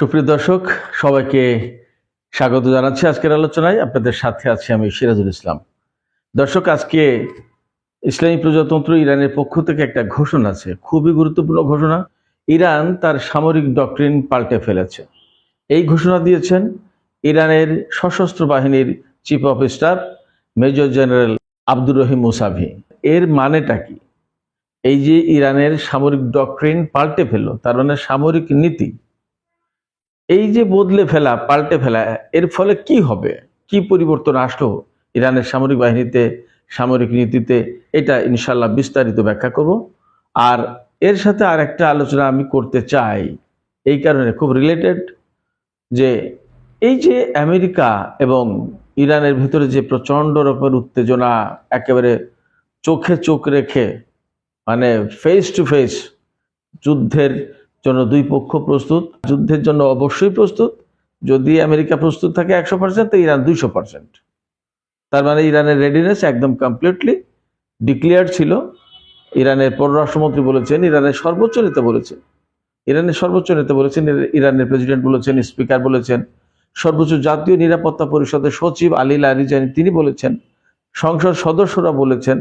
সুপ্রিয় দর্শক, সবাইকে স্বাগত জানাচ্ছি আজকের আলোচনায়। আপনাদের সাথে আছি আমি সিরাজুল ইসলাম। দর্শক, আজকে ইসলামী প্রজাতন্ত্র ইরানের পক্ষ থেকে একটা ঘোষণা আছে, খুবই গুরুত্বপূর্ণ ঘোষণা। ইরান তার সামরিক ডক্ট্রিন পাল্টে ফেলেছে। এই ঘোষণা দিয়েছেন ইরানের সশস্ত্র বাহিনীর chief of staff major general Abdur Rahim Musavi. এর মানেটা কি? এই যে ইরানের সামরিক ডক্ট্রিন পাল্টে ফেললো, তার মানে সামরিক নীতি এই যে বদলে ফেলা, পাল্টে ফেলা, এর ফলে কি হবে, কি পরিবর্তন আসলো ইরানের সামরিক বাহিনীতে, সামরিক নীতিতে, এটা ইনশাল্লাহ বিস্তারিত ব্যাখ্যা করব। আর এর সাথে আর একটা আলোচনা আমি করতে চাই, এই কারণে খুব রিলেটেড, যে এই যে আমেরিকা এবং ইরানের ভিতরে যে প্রচন্ড রকমের উত্তেজনা, একেবারে চোখে চোখ রেখে, মানে ফেস টু ফেস যুদ্ধের জন্য দুই পক্ষ প্রস্তুত, যুদ্ধের জন্য অবশ্যই প্রস্তুত। যদি আমেরিকা প্রস্তুত থাকে 100%, তো ইরান 200%। তার মানে ইরানের রেডিনেস একদম কমপ্লিটলি ডিক্লেয়ার ছিল। ইরানের পররাষ্ট্রমন্ত্রী বলেছেন, ইরানের সর্বোচ্চ নেতা বলেছেন, ইরানের প্রেসিডেন্ট বলেছেন, স্পিকার বলেছেন, সর্বোচ্চ জাতীয় নিরাপত্তা পরিষদের সচিব আলী লারিজানি তিনি বলেছেন, সংসদ সদস্যরা বলেছেন,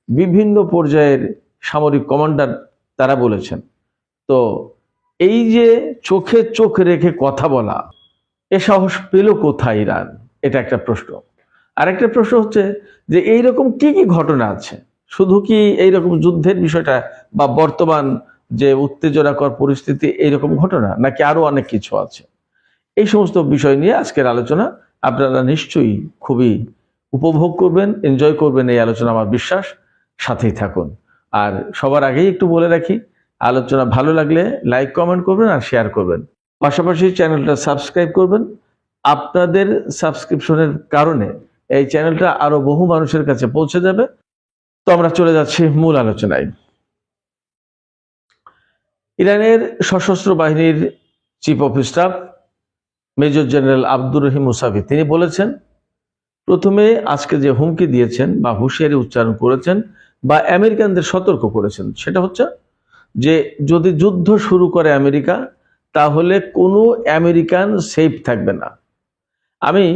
বিভিন্ন পর্যায়ের সামরিক কমান্ডার তারা বলেছেন। তো এই যে চোখে চোখ রেখে কথা বলা, এ সাহস পেল কোথায় ইরান? এটা একটা প্রশ্ন। আর একটা প্রশ্ন হচ্ছে যে এইরকম কি কি ঘটনা আছে, শুধু কি এইরকম যুদ্ধের বিষয়টা বা বর্তমান যে উত্তেজনাকর পরিস্থিতি এইরকম ঘটনা, নাকি আরো অনেক কিছু আছে? এই সমস্ত বিষয় নিয়ে আজকের আলোচনা। আপনারা নিশ্চয়ই খুবই উপভোগ করবেন, এনজয় করবেন এই আলোচনা, আমার বিশ্বাস। সাথেই থাকুন। আর সবার আগেই একটু বলে রাখি, আলোচনা ভালো লাগলে লাইক, কমেন্ট করবেন আর শেয়ার করবেন। পাশাপাশি চ্যানেলটা সাবস্ক্রাইব করবেন। আপনাদের সাবস্ক্রিপশনের কারণে এই চ্যানেলটা আরো বহু মানুষের কাছে পৌঁছে যাবে। তো আমরা চলে যাচ্ছি মূল আলোচনায়। ইরানের সশস্ত্র বাহিনীর chief of staff major general Abdur Rahim Musavi তিনি বলেছেন, প্রথমে আজকে যে হুমকি দিয়েছেন বা হুঁশিয়ারি উচ্চারণ করেছেন বা আমেরিকানদের সতর্ক করেছেন, সেটা হচ্ছে যে যদি যুদ্ধ শুরু করে আমেরিকা, তাহলে কোনো আমেরিকান সেফ থাকবে না। আমি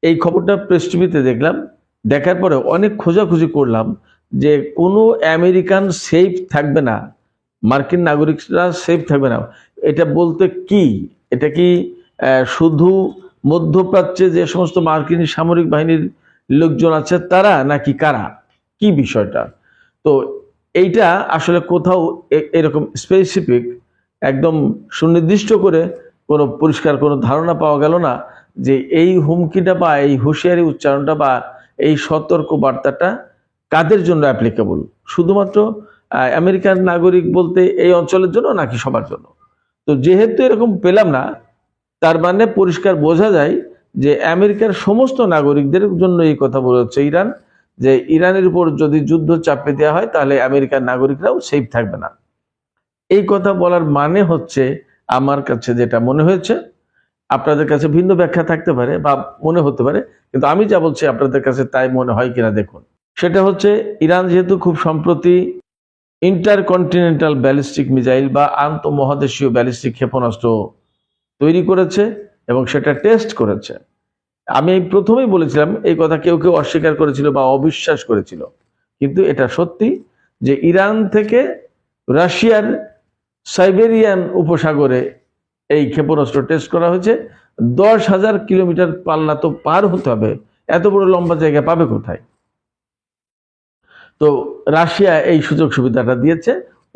এই খবরটা প্রেস টিভিতে দেখলাম, দেখার পরে অনেক খোঁজাখুঁজি করলাম যে কোনো আমেরিকান সেফ থাকবে না, মার্কিন নাগরিকরা সেফ থাকবে না। এটা বলতে কি, এটা কি শুধু মধ্যপ্রাচ্যে যে সমস্ত মার্কিন সামরিক বাহিনীর লোকজন আছে তারা, নাকি কারা, কি বিষয়টা? তো এইটা আসলে কোথাও এরকম স্পেসিফিক একদম সুনির্দিষ্ট করে কোনো পরিষ্কার কোনো ধারণা পাওয়া গেল না যে এই হুমকিটা বা এই হুঁশিয়ারি উচ্চারণটা বা এই সতর্ক বার্তাটা কাদের জন্য অ্যাপ্লিকেবল, শুধুমাত্র আমেরিকান নাগরিক বলতে এই অঞ্চলের জন্য নাকি সবার জন্য? তো যেহেতু এরকম পেলাম না, তার মানে পরিষ্কার বোঝা যায় যে আমেরিকার সমস্ত নাগরিকদের জন্য এই কথা বলেছে ইরান, যে ইরানের উপর যদি যুদ্ধ চাপে দেওয়া হয় তাহলে আমেরিকার নাগরিকরাও সেফ থাকবে না। এই কথা বলার মানে হচ্ছে, আমার কাছে যেটা মনে হয়েছে, আপনাদের কাছে ভিন্ন ব্যাখ্যা থাকতে পারে বা মনে হতে পারে, কিন্তু আমি যা বলছি আপনাদের কাছে তাই মনে হয় কিনা দেখুন। সেটা হচ্ছে, ইরান যেহেতু খুব সম্প্রতি ইন্টারকন্টিনেন্টাল ব্যালিস্টিক মিসাইল বা আন্তঃমহাদেশীয় ব্যালিস্টিক ক্ষেপণাস্ত্র তৈরি করেছে এবং সেটা টেস্ট করেছে। আমি প্রথমেই বলেছিলাম, এই কথা কেউ কেউ অস্বীকার করেছিল বা অবিশ্বাস করেছিল, কিন্তু এটা সত্যি যে ইরান থেকে রাশিয়ার সাইবেরিয়ান উপসাগরে এই ক্ষেপণাস্ত্র টেস্ট করা হয়েছে। 10,000 কিলোমিটার পাল্লা তো পার হতে হবে, এত বড় লম্বা জায়গা পাবে কোথায়? তো রাশিয়া এই সুযোগ সুবিধাটা দিয়েছে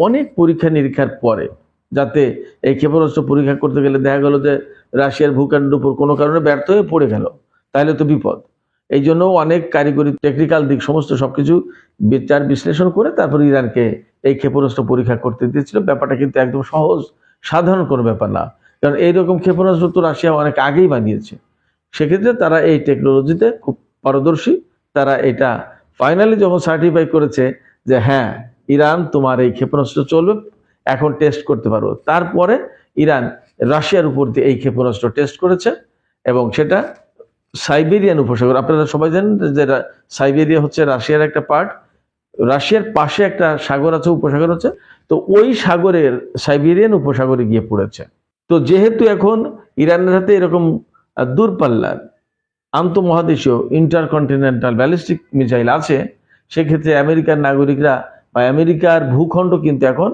অনেক পরীক্ষা নিরীক্ষার পরে, যাতে এই ক্ষেপণাস্ত্র পরীক্ষা করতে গেলে দেখা গেল যে রাশিয়ার ভূখণ্ডের উপর কোনো কারণে ব্যর্থ হয়ে পড়ে গেল, তাহলে তো বিপদ। এই জন্য অনেক কারিগরি টেকনিক্যাল দিক সমস্ত সবকিছু বিচার বিশ্লেষণ করে তারপর ইরানকে এই ক্ষেপণাস্ত্র পরীক্ষা করতে দিয়েছিল। ব্যাপারটা কিন্তু একদম সহজ সাধারণ কোনো ব্যাপার না, কারণ এইরকম ক্ষেপণাস্ত্র তো রাশিয়া অনেক আগেই বানিয়েছে। সেক্ষেত্রে তারা এই টেকনোলজিতে খুব পারদর্শী। তারা এটা ফাইনালি যখন সার্টিফাই করেছে যে হ্যাঁ, ইরান তোমার এই ক্ষেপণাস্ত্র চলবে, এখন টেস্ট করতে পারো, তারপরে ইরান রাশিয়ার উপর দিয়ে এই ক্ষেপণাস্ত্র টেস্ট করেছে এবং সেটা সাইবেরিয়ান উপসাগর। আপনারা সবাই জানেন যে সাইবেরিয়া হচ্ছে রাশিয়ার একটা পার্ট, রাশিয়ার পাশে একটা সাগর আছে, উপসাগর আছে, তো ওই সাগরের সাইবেরিয়ান উপসাগরে গিয়ে পড়েছে। তো যেহেতু এখন ইরানের হাতে এরকম দূরপাল্লার আন্তঃমহাদেশীয় ইন্টারকন্টিনেন্টাল ব্যালিস্টিক মিসাইল আছে, সেক্ষেত্রে আমেরিকার নাগরিকরা বা আমেরিকার ভূখণ্ড কিন্তু এখন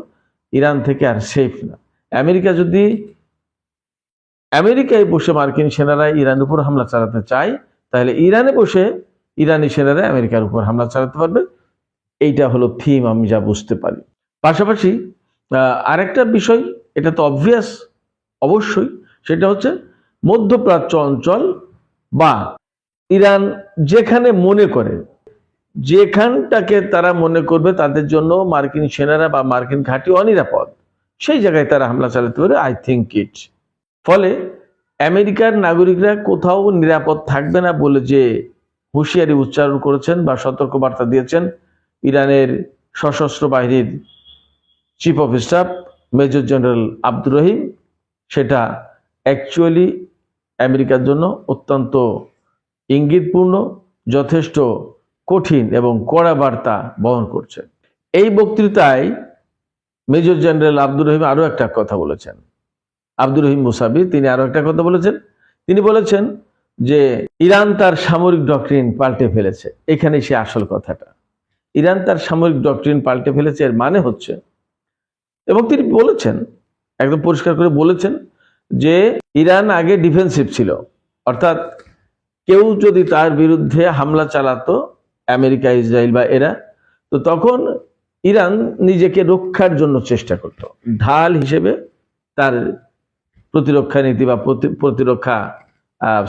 ইরান থেকে আর সেফ না। আমেরিকায় বসে মার্কিন সেনারা ইরানের উপর হামলা চালাতে চায়, তাহলে ইরানে বসে ইরানি সেনারা আমেরিকার উপর হামলা চালাতে পারবে। এইটা হলো থিম, আমি যা বুঝতে পারি। পাশাপাশি আরেকটা বিষয়, এটা তো অবভিয়াস অবশ্যই, সেটা হচ্ছে মধ্যপ্রাচ্য অঞ্চল বা ইরান যেখানটাকে তারা মনে করবে তাদের জন্য মার্কিন সেনারা বা মার্কিন ঘাঁটি অনিরাপদ, সেই জায়গায় তারা হামলা চালাতে পারে। I think it. ফলে আমেরিকার নাগরিকরা কোথাও নিরাপদ থাকবে না বলে যে হুঁশিয়ারি উচ্চারণ করেছেন বা সতর্কবার্তা দিয়েছেন ইরানের সশস্ত্র বাহিনীর chief of staff major general Abdur Rahim, সেটা অ্যাকচুয়ালি আমেরিকার জন্য অত্যন্ত ইঙ্গিতপূর্ণ, যথেষ্ট কঠিন এবং কড়া বার্তা বহন করছে। এই বক্তৃতায় মেজর জেনারেল আব্দুর রহিম আরো একটা কথা বলেছেন। আব্দুর রহিম মুসাবি তিনি আরো একটা কথা বলেছেন। তিনি বলেছেন যে ইরান তার সামরিক ডক্ট্রিন পাল্টে ফেলেছে। এখানে সে আসল কথাটা, ইরান তার সামরিক ডক্ট্রিন পাল্টে ফেলেছে, এর মানে হচ্ছে, এবং তিনি বলেছেন একদম পরিষ্কার করে বলেছেন যে ইরান আগে ডিফেন্সিভ ছিল, অর্থাৎ কেউ যদি তার বিরুদ্ধে হামলা চালাতো, আমেরিকা ইসরায়েল বা এরা, তো তখন ইরান নিজেকে রক্ষার জন্য চেষ্টা করত, ঢাল হিসেবে তার প্রতিরক্ষা নীতি বা প্রতিরক্ষা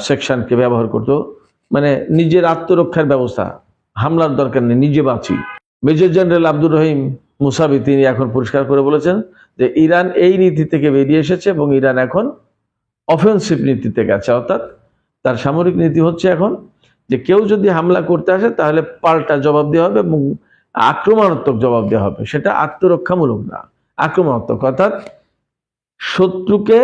সেকশনকে ব্যবহার করত, মানে নিজের আত্মরক্ষার ব্যবস্থা, হামলার দরকার নেই, নিজে বাঁচি। মেজর জেনারেল আব্দুর রহিম মুসাবি তিনি এখন পরিষ্কার করে বলেছেন যে ইরান এই নীতি থেকে বেরিয়ে এসেছে এবং ইরান এখন অফেন্সিভ নীতিতে গেছে, অর্থাৎ তার সামরিক নীতি হচ্ছে এখন যে কেউ যদি হামলা করতে আসে তাহলে পাল্টা জবাব দেওয়া হবে এবং আক্রমণাত্মক জবাব দেওয়া হবে, সেটা আত্মরক্ষামূলক না, আক্রমণাত্মক, অর্থাৎ শত্রুকে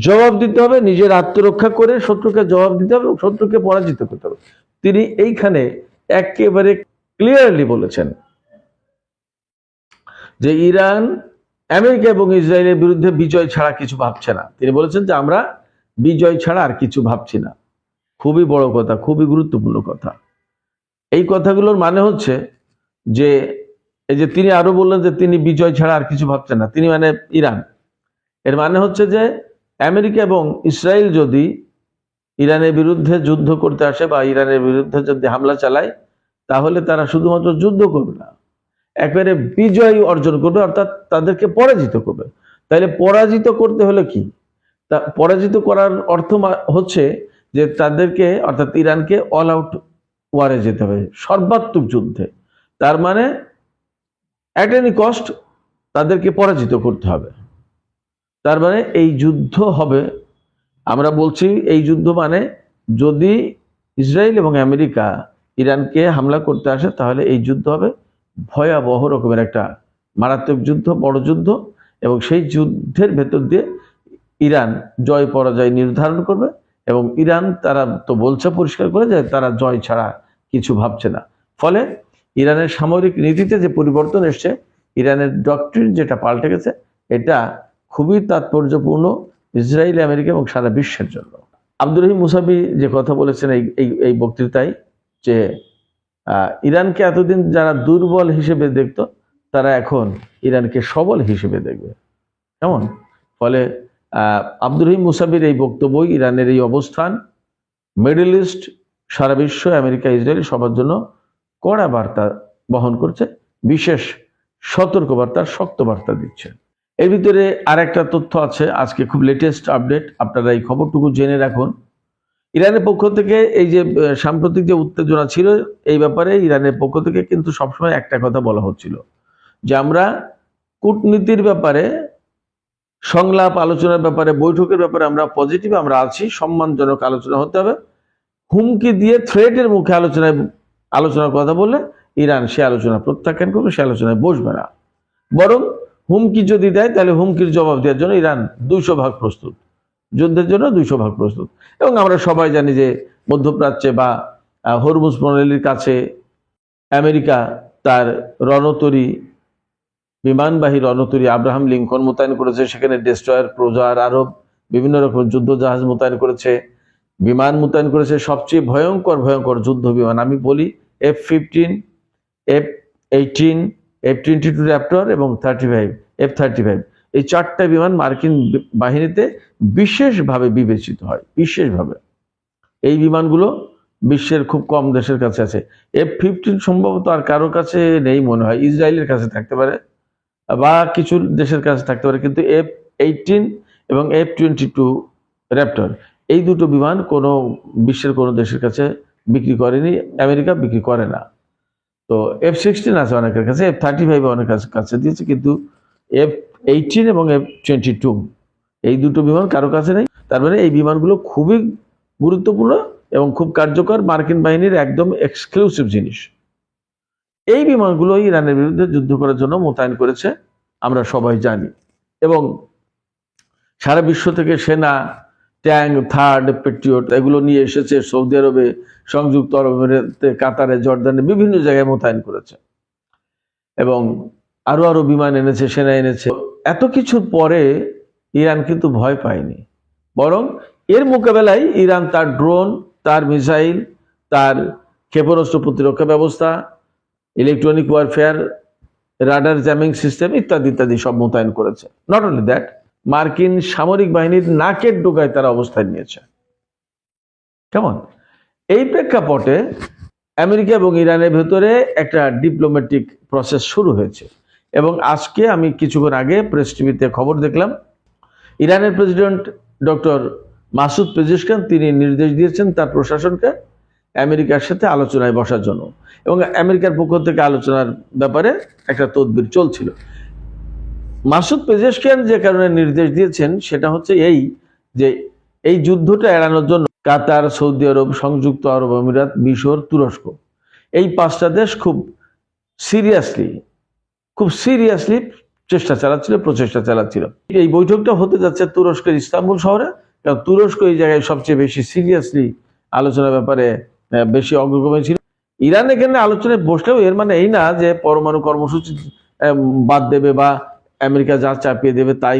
জবাব দিতে হবে, নিজের আত্মরক্ষা করে শত্রুকে জবাব দিতে হবে এবং শত্রুকে পরাজিত করতে হবে। তিনি এইখানে একেবারে ক্লিয়ারলি বলেছেন যে ইরান আমেরিকা এবং ইসরায়েলের বিরুদ্ধে বিজয় ছাড়া কিছু ভাবছে না। তিনি বলেছেন যে আমরা বিজয় ছাড়া আর কিছু ভাবছি না। খুবই বড় কথা, খুবই গুরুত্বপূর্ণ কথা। এই কথাগুলোর মানে হচ্ছে যে এই যে তিনি আরো বললেন যে তিনি বিজয় ছাড়া আর কিছু ভাবছেন না, তিনি মানে ইরান, এর মানে হচ্ছে যে আমেরিকা এবং ইসরায়েল যদি ইরানের বিরুদ্ধে যুদ্ধ করতে আসে বা ইরানের বিরুদ্ধে যদি হামলা চালায়, তাহলে তারা শুধুমাত্র যুদ্ধ করবে না, একেবারে বিজয় অর্জন করবে, অর্থাৎ তাদেরকে পরাজিত করবে। তাহলে পরাজিত করতে হলে কি? তা পরাজিত করার অর্থ হচ্ছে যে তাদেরকে, অর্থাৎ ইরানকে অল আউট ওয়ারে যেতে হবে, সর্বাত্মক যুদ্ধে। তার মানে অ্যাট এনি কস্ট তাদেরকে পরাজিত করতে হবে। তার মানে এই যুদ্ধ হবে, আমরা বলছি এই যুদ্ধ মানে যদি ইসরায়েল এবং আমেরিকা ইরানকে হামলা করতে আসে তাহলে এই যুদ্ধ হবে ভয়াবহ রকমের একটা মারাত্মক যুদ্ধ, বড় যুদ্ধ, এবং সেই যুদ্ধের ভেতর দিয়ে ইরান জয় পরাজয় নির্ধারণ করবে। এবং ইরান তারা তো বলছে পরিষ্কার করে যে তারা জয় ছাড়া কিছু ভাবছে না। ফলে ইরানের সামরিক নীতিতে যে পরিবর্তন এসছে, ইরানের ডক্ট্রিন যেটা পাল্টে গেছে, এটা খুবই তাৎপর্যপূর্ণ ইসরায়েল, আমেরিকা এবং সারা বিশ্বের জন্য। আব্দুর রহিম মুসাবি যে কথা বলেছেন এই বক্তৃতায়, যে ইরানকে এতদিন যারা দুর্বল হিসেবে দেখতো তারা এখন ইরানকে সবল হিসেবে দেখবে, কেমন? ফলে আব্দুর রহিম মুসাবির এই বক্তব্যই ইরানের এই অবস্থান মিডল ইস্ট, সারা বিশ্ব, আমেরিকা, ইসরায়েল সবার জন্য কড়া বার্তা বহন করছে, বিশেষ সতর্ক বার্তা, শক্ত বার্তা দিচ্ছে। এর ভিতরে আর একটা তথ্য আছে, আজকে খুব লেটেস্ট আপডেট, আপনারা এই খবরটুকু জেনে রাখুন। ইরানের পক্ষ থেকে এই যে সাম্প্রতিক যে উত্তেজনা ছিল, এই ব্যাপারে ইরানের পক্ষ থেকে কিন্তু সবসময় একটা কথা বলা হচ্ছিল যে আমরা কূটনীতির ব্যাপারে, সংলাপ আলোচনার ব্যাপারে, বৈঠকের ব্যাপারে আমরা পজিটিভ, আমরা আছি, সম্মানজনক আলোচনা হতে হবে। হুমকি দিয়ে থ্রেটের মুখে আলোচনার কথা বললে ইরান সে আলোচনা প্রত্যাখ্যান করবে, সে আলোচনায় বসবে না। বরং হুমকি যদি দেয় তাহলে হুমকির জবাব দেওয়ার জন্য ইরান 200 ভাগ প্রস্তুত, যুদ্ধের জন্য 200 ভাগ প্রস্তুত। এবং আমরা সবাই জানি যে মধ্যপ্রাচ্যে বা হরমুজ প্রণালীর কাছে আমেরিকা তার রণতরী, বিমানবাহী রণতরী আব্রাহাম লিঙ্কন মোতায়েন করেছে, সেখানে ডেস্ট্রয়ার, ক্রুজার, আরব বিভিন্ন রকম যুদ্ধ জাহাজ মোতায়েন করেছে, বিমান মোতায়েন করেছে। সবচেয়ে ভয়ঙ্কর যুদ্ধ বিমান আমি বলি F-15, F-18, F-22 র্যাপটর এবং F-35। এই 4টা বিমান মার্কিন বাহিনীতে বিশেষভাবে বিবেচিত হয়, বিশেষভাবে। এই বিমানগুলো বিশ্বের খুব কম দেশের কাছে আছে। F-15 সম্ভবত আর কারোর কাছে নেই মনে হয়, ইসরায়েলের কাছে থাকতে পারে বা কিছু দেশের কাছে থাকতে পারে, কিন্তু F-18 এবং F-22 র্যাপটর এই দুটো বিমান বিশ্বের কোনো দেশের কাছে বিক্রি করেনি, আমেরিকা বিক্রি করে না। তো F-16 আছে অনেকের কাছে, F-35 অনেকের কাছে দিয়েছে, কিন্তু F-18 এবং F-22 এই দুটো বিমান কারো কাছে নেই। তার মানে এই বিমানগুলো খুবই গুরুত্বপূর্ণ এবং খুব কার্যকর, মার্কিন বাহিনীর একদম এক্সক্লুসিভ জিনিস। এই বিমানগুলো ইরানের বিরুদ্ধে যুদ্ধ করার জন্য মোতায়েন করেছে, আমরা সবাই জানি। এবং সারা বিশ্ব থেকে সেনা, ট্যাঙ্ক, থার্ড, পেট্রিয়ট এগুলো নিয়ে এসেছে সৌদি আরবে, সংযুক্ত আরব আমিরাতে, কাতারে, জর্দানে, বিভিন্ন জায়গায় মোতায়েন করেছে এবং আরো বিমান এনেছে, সেনা এনেছে। এত কিছুর পরে ইরান কিন্তু ভয় পায়নি, বরং এর মোকাবেলায় ইরান তার ড্রোন, তার মিসাইল, তার ক্ষেপণাস্ত্র প্রতিরক্ষা ব্যবস্থা, electronic warfare, radar jamming system ইত্যাদি সব মোতায়েন করেছে। নট অনলি দ্যাট, মার্কিন সামরিক বাহিনীর নাকের ডোকায় তারা অবস্থান নিয়েছে। কেমন? এই প্রেক্ষাপটে আমেরিকা এবং ইরানের ভেতরে একটা ডিপ্লোম্যাটিক প্রসেস শুরু হয়েছে। এবং আজকে আমি কিছুক্ষণ আগে প্রেস টিভিতে খবর দেখলাম, ইরানের প্রেসিডেন্ট ডক্টর মাসুদ পেজিশকিয়ান তিনি নির্দেশ দিয়েছেন তার প্রশাসনকে আমেরিকার সাথে আলোচনায় বসার জন্য, এবং আমেরিকার পক্ষ থেকে আলোচনার ব্যাপারে একটা তদবির চলছিল। মাসুদ পেজিশকিয়ান যে কারণে নির্দেশ দিয়েছেন সেটা হচ্ছে যে এই যুদ্ধটা এড়ানোর জন্য কাতার, সৌদি আরব, সংযুক্ত আরব আমিরাত, মিশর, তুরস্ক এই 5টা দেশ খুব সিরিয়াসলি প্রচেষ্টা চালাচ্ছিল। এই বৈঠকটা হতে যাচ্ছে তুরস্কের ইস্তাম্বুল শহরে, কারণ তুরস্ক এই জায়গায় সবচেয়ে বেশি সিরিয়াসলি আলোচনার ব্যাপারে বেশি অগ্রগামী ছিল। ইরান এখানে আলোচনায় বসলেও এর মানে এই না যে পরমাণু কর্মসূচি বাদ দেবে বা আমেরিকা যা চাপিয়ে দেবে তাই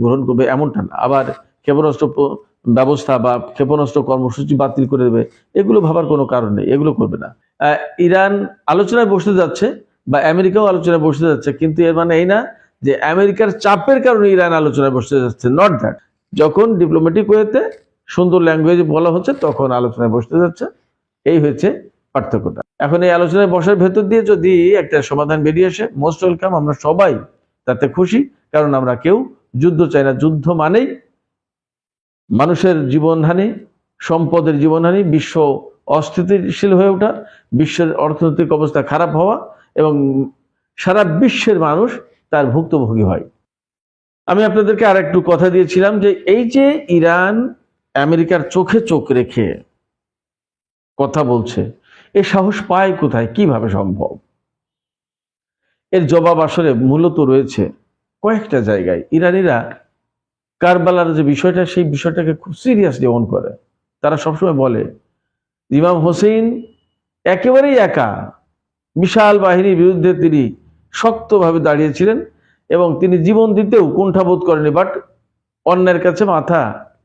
গ্রহণ করবে, এমনটা না। আবার ক্ষেপণাস্ত্র ব্যবস্থা বা ক্ষেপণাস্ত্র কর্মসূচি বাতিল করে দেবে, এগুলো ভাবার কোনো কারণ নেই, এগুলো করবে না। ইরান আলোচনায় বসতে যাচ্ছে বা আমেরিকাও আলোচনায় বসতে যাচ্ছে, কিন্তু এর মানে এই না যে আমেরিকার চাপের কারণে ইরান আলোচনায় বসতে যাচ্ছে, নট দ্যাট। যখন ডিপ্লোম্যাটিক ওয়েতে সুন্দর ল্যাঙ্গুয়েজে বলা হচ্ছে তখন আলোচনায় বসতে যাচ্ছে, এই হচ্ছে পার্থক্যটা। এখন এই আলোচনায় বসার ভেতর দিয়ে যদি একটা সমাধান বেরিয়ে আসে, মোস্ট ওয়েলকাম, আমরা সবাই তাতে খুশি, কারণ আমরা কেউ যুদ্ধ চাই না। যুদ্ধ মানেই মানুষের জীবনহানি, সম্পদের জীবনহানি, বিশ্ব অস্থিতিশীল হয়ে ওঠা, বিশ্বের অর্থনৈতিক অবস্থা খারাপ হওয়া এবং সারা বিশ্বের মানুষ তার ভুক্তভোগী হয়। আমি আপনাদেরকে আর একটু কথা দিয়েছিলাম যে এই যে ইরান আমেরিকার চোখে চোখ রেখে কথা বলছে, এ সাহস পায় কোথায়, কিভাবে সম্ভব? এর জবাব আসলে মূলত রয়েছে কয়েকটা জায়গায়। ইরানিরা কারবালার যে বিষয়টা, সেই বিষয়টাকে খুব সিরিয়াসলি অন করে। তারা সবসময় বলে ইমাম হোসেন একেবারেই একা বিশাল বাহিনীর বিরুদ্ধে তিনি শক্তভাবে দাঁড়িয়েছিলেন এবং তিনি জীবন দিতেও কুণ্ঠাবোধ করেনি, বাট অন্যের কাছে মাথা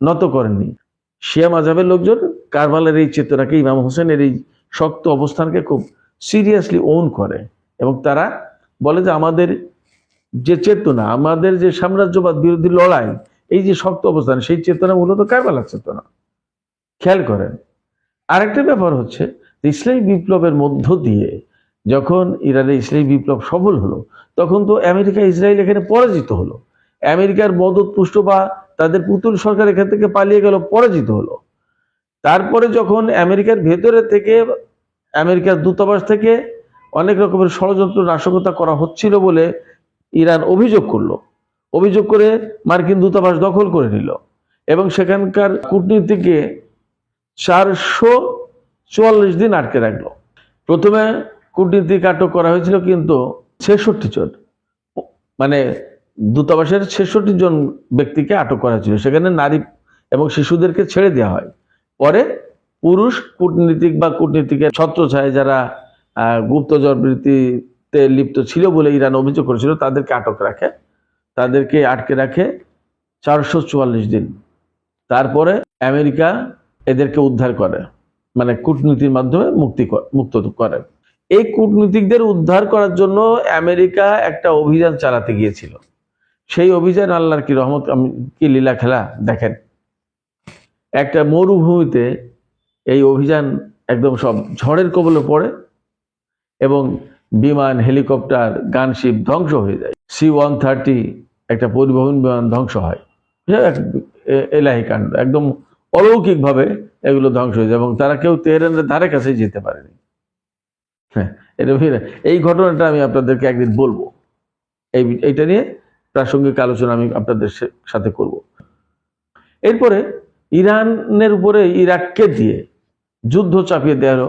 নত করেননি। শিয়া মাযহাবের লোকজন কারবালার এই চেতনাকে, ইমাম হোসেনের এই শক্ত অবস্থানকে খুব সিরিয়াসলি ওন করে এবং তারা বলে যে আমাদের যে চেতনা, আমাদের যে সাম্রাজ্যবাদ বিরোধী লড়াই, এই যে শক্ত অবস্থান, সেই চেতনা মূলত কারবালার চেতনা। খেয়াল করেন। আরেকটা ব্যাপার হচ্ছে ইসলামী বিপ্লবের মধ্য দিয়ে যখন ইরানের ইসলামী বিপ্লব সফল হলো, তখন তো আমেরিকা, ইসরায়েল এখানে পরাজিত হলো। আমেরিকার মদত পুষ্ট বা তাদের পুতুল সরকার এখান থেকে পালিয়ে গেল, পরাজিত হলো। তারপরে যখন আমেরিকার ভেতরে থেকে, আমেরিকার দূতাবাস থেকে অনেক রকমের ষড়যন্ত্র, নাশকতা করা হচ্ছিল বলে ইরান অভিযোগ করে মার্কিন দূতাবাস দখল করে নিল এবং সেখানকার কূটনীতিকে 444 দিন আটকে রাখলো। প্রথমে কূটনীতিক আটক করা হয়েছিল কিন্তু 66 জন, মানে দূতাবাসের 66 জন ব্যক্তিকে আটক করা হয়েছিল। সেখানে নারী এবং শিশুদেরকে ছেড়ে দেওয়া হয়। পরে পুরুষ কূটনীতিক বা কূটনীতিকের ছত্রছায়ায় যারা গুপ্তচর বৃত্তিতে লিপ্ত ছিল বলে ইরান অভিযোগ করেছিল, তাদেরকে আটকে রাখে 444 দিন। তারপরে আমেরিকা এদেরকে উদ্ধার করে, মানে কূটনীতির মাধ্যমে মুক্ত করে। এই কূটনীতিকদের উদ্ধার করার জন্য আমেরিকা একটা অভিযান চালাতে গিয়েছিল। সেই অভিযান আল্লাহর কি রহমত, কি লীলা খেলা দেখেন। একটা মরুভূমিতে এই অভিযান একদম সব ঝড়ের কবলে পড়ে এবং বিমান, হেলিকপ্টার, গানশিপ ধ্বংস হয়ে যায়। C-130 একটা পরিবহন বিমান ধ্বংস হয়। এলাহি কাণ্ড, একদম অলৌকিকভাবে এগুলো ধ্বংস হয়ে যায় এবং তারা কেউ তেহরানের ধারে কাছে যেতে পারেনি। হ্যাঁ, এই ঘটনাটা আমি আপনাদেরকে একদিন বলবো। এইটা নিয়ে প্রাসঙ্গিক আলোচনা আমি আপনাদের সাথে করব। এরপরে ইরানের উপরে ইরাককে দিয়ে যুদ্ধ চাপিয়ে দেওয়া হলো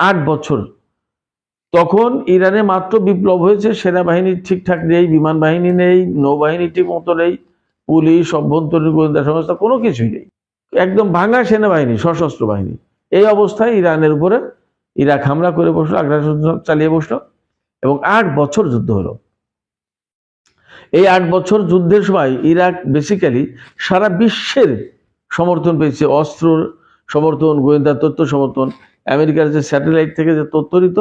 8 বছর। তখন ইরানে মাত্র বিপ্লব হয়েছে, সেনাবাহিনী ঠিকঠাক নেই, বিমান বাহিনী নেই, নৌবাহিনী ঠিক মতো নেই, পুলিশ, অভ্যন্তরীণ গোয়েন্দা সংস্থা কোনো কিছুই নেই, একদম ভাঙা সেনাবাহিনী, সশস্ত্র বাহিনী। এই অবস্থায় ইরানের উপরে ইরাক হামলা করে বসলো, আগ্রাসন চালিয়ে বসলো এবং 8 বছর যুদ্ধ হলো। এই 8 বছর যুদ্ধের সময় ইরাক বেসিক্যালি সারা বিশ্বের সমর্থন পেয়েছে, অস্ত্র সমর্থন, গোয়েন্দা তথ্য সমর্থন। আমেরিকার যে স্যাটেলাইট থেকে যে তথ্য দিত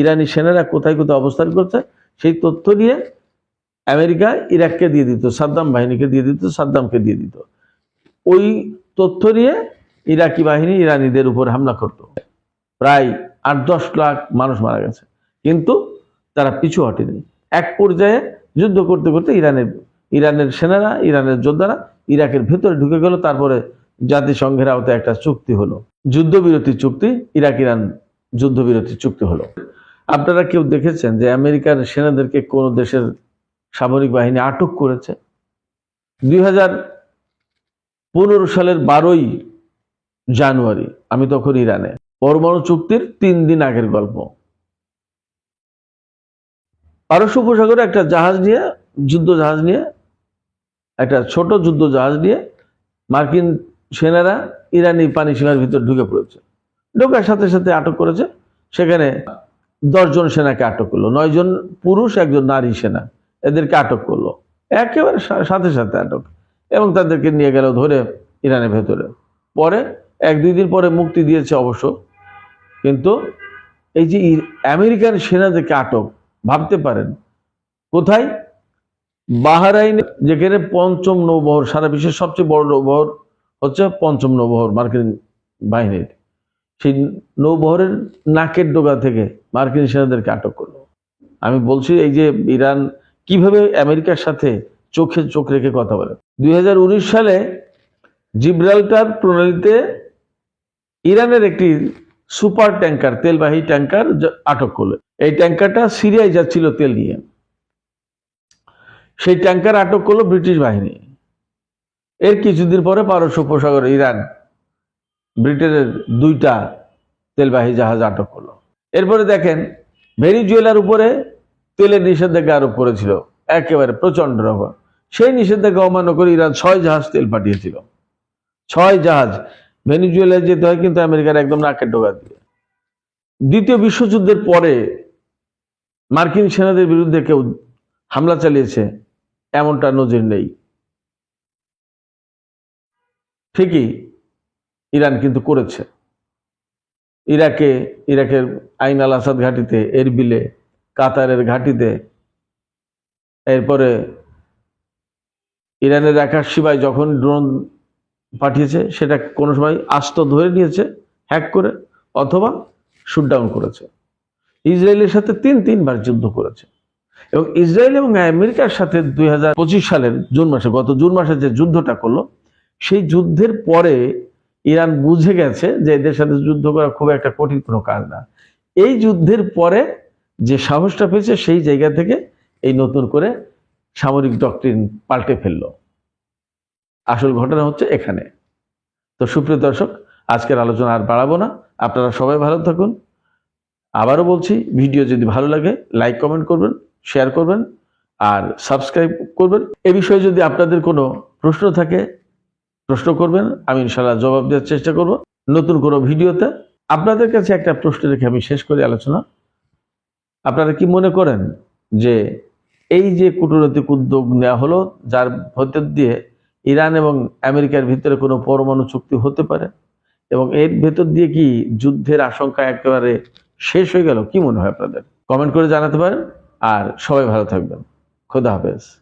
ইরানি সেনারা কোথায় কোথায় অবস্থান করছে, সেই তথ্য নিয়ে আমেরিকা ইরাককে দিয়ে দিত, সাদ্দাম বাহিনীকে দিয়ে দিত, সাদ্দামকে দিয়ে দিত। ওই তথ্য নিয়ে ইরাকি বাহিনী ইরানিদের উপর হামলা করত। প্রায় 8-10 লাখ মানুষ মারা গেছে, কিন্তু তারা পিছু হটেনি। এক পর্যায়ে যুদ্ধ করতে করতে ইরানের সেনারা, ইরানের যোদ্ধারা ইরাকের ভেতরে ঢুকে গেল। তারপরে জাতিসংঘের আওতায় একটা চুক্তি হলো, যুদ্ধবিরতি চুক্তি, ইরাক ইরান যুদ্ধবিরতি চুক্তি হলো। আপনারা কেউ দেখেছেন যে আমেরিকার সেনাদেরকে কোন দেশের সামরিক বাহিনী আটক করেছে? 2015 সালের 12ই জানুয়ারি আমি তখন ইরানে, পরমাণু চুক্তির 3 দিন আগের গল্প। পারস্য উপসাগরে একটা জাহাজ নিয়ে, যুদ্ধ জাহাজ নিয়ে, একটা ছোট যুদ্ধ জাহাজ নিয়ে মার্কিন সেনারা ইরানি পানি সীমার ভিতর ঢুকে পড়েছে। ঢোকার সাথে সাথে আটক করেছে। সেখানে 10 জন সেনাকে আটক করলো, 9 জন পুরুষ, 1 জন নারী সেনা, এদেরকে আটক করলো একেবারে সাথে সাথে আটক, এবং তাদেরকে নিয়ে গেল ধরে ইরানের ভেতরে। পরে 1-2 দিন পরে মুক্তি দিয়েছে অবশ্য। কিন্তু এই যে আমেরিকান সেনাদেরকে আটক, ভাবতে পারেন কোথায়? বাহরাইন, যেখানে 5ম নৌবহর, সারা বিশ্বের সবচেয়ে বড় নৌবহর হচ্ছে 5ম নৌবহর মার্কিন বাহিনীর, সেই নৌবহরের নাকের ডোগা থেকে মার্কিন সেনাদেরকে আটক করলো। আমি বলছি এই যে ইরান কিভাবে আমেরিকার সাথে চোখে চোখ রেখে কথা বলে। 2019 সালে জিব্রাল্টার প্রণালীতে ইরানের একটি সুপার ট্যাঙ্কার, তেলবাহী ট্যাঙ্কার আটক করলো। এই ট্যাঙ্কারটা সিরিয়ায় যাচ্ছিল তেল নিয়ে। সেই ট্যাঙ্কার আটক করলো ব্রিটিশ বাহিনী। এর কিছুদিন পরে পারস্য উপসাগরে ইরান ব্রিটেনের 2টা তেলবাহী জাহাজ আটক করলো। এরপরে দেখেন ভেনিজুয়েলার উপরে তেলের নিষেধাজ্ঞা আরোপ করেছিল, একেবারে প্রচন্ড রকম। সেই নিষেধাজ্ঞা অমান্য করে ইরান 6 জাহাজ তেল পাঠিয়েছিল। 6 জাহাজ ভেনিজুয়েলায় যেতে হয়, কিন্তু আমেরিকার একদম নাকের ডোগা দিয়ে। দ্বিতীয় বিশ্বযুদ্ধের পরে মার্কিন সেনাদের বিরুদ্ধে কেউ হামলা চালিয়েছে এমনটা নজির নেই। ঠিকই ইরান কিন্তু করেছে। ইরাকের আইন আল আসাদ ঘাঁটিতে, এরবিলে, কাতারের ঘাঁটিতে, এরপরে ইরানের আকাশ সীমায় যখন ড্রোন পাঠিয়েছে সেটা কোনো সময় আস্ত ধরে নিয়েছে হ্যাক করে, অথবা শুটডাউন করেছে। ইসরায়েলের সাথে 3বার যুদ্ধ করেছে। এবং ইসরায়েল এবং আমেরিকার সাথে 2025 সালের জুন মাসে, গত জুন মাসে যে যুদ্ধটা করলো, সেই যুদ্ধের পরে ইরান বুঝে গেছে যে এদের সাথে যুদ্ধ করা খুব একটা কঠিন কোনো কাজ না। এই যুদ্ধের পরে যে সাহসটা পেয়েছে, সেই জায়গা থেকে এই নতুন করে সামরিক ডক্ট্রিন পাল্টে ফেললো। আসল ঘটনা হচ্ছে এখানে। তো সুপ্রিয় দর্শক, আজকের আলোচনা আর বাড়াবো না। আপনারা সবাই ভালো থাকুন। আবারও বলছি, ভিডিও যদি ভালো লাগে লাইক, কমেন্ট করবেন, শেয়ার করবেন আর সাবস্ক্রাইব করবেন। এ বিষয়ে যদি আপনাদের কোনো প্রশ্ন থাকে, প্রশ্ন করবেন, আমি ইনশাআল্লাহ জবাব দেওয়ার চেষ্টা করব নতুন কোনো ভিডিওতে। আপনাদের কাছে একটা প্রশ্ন রেখে আমি শেষ করি আলোচনা। আপনারা কি মনে করেন যে এই যে কূটনৈতিক উদ্যোগ নেওয়া হলো, যার ভেতর দিয়ে ইরান এবং আমেরিকার ভিতরে কোনো পরমাণু চুক্তি হতে পারে, এবং এর ভেতর দিয়ে কি যুদ্ধের আশঙ্কা একেবারে শেষ হয়ে গেল? কি মনে হয় আপনাদের? কমেন্ট করে জানাতে পারেন। আর সবাই ভালো থাকবেন। খোদা হাফেজ।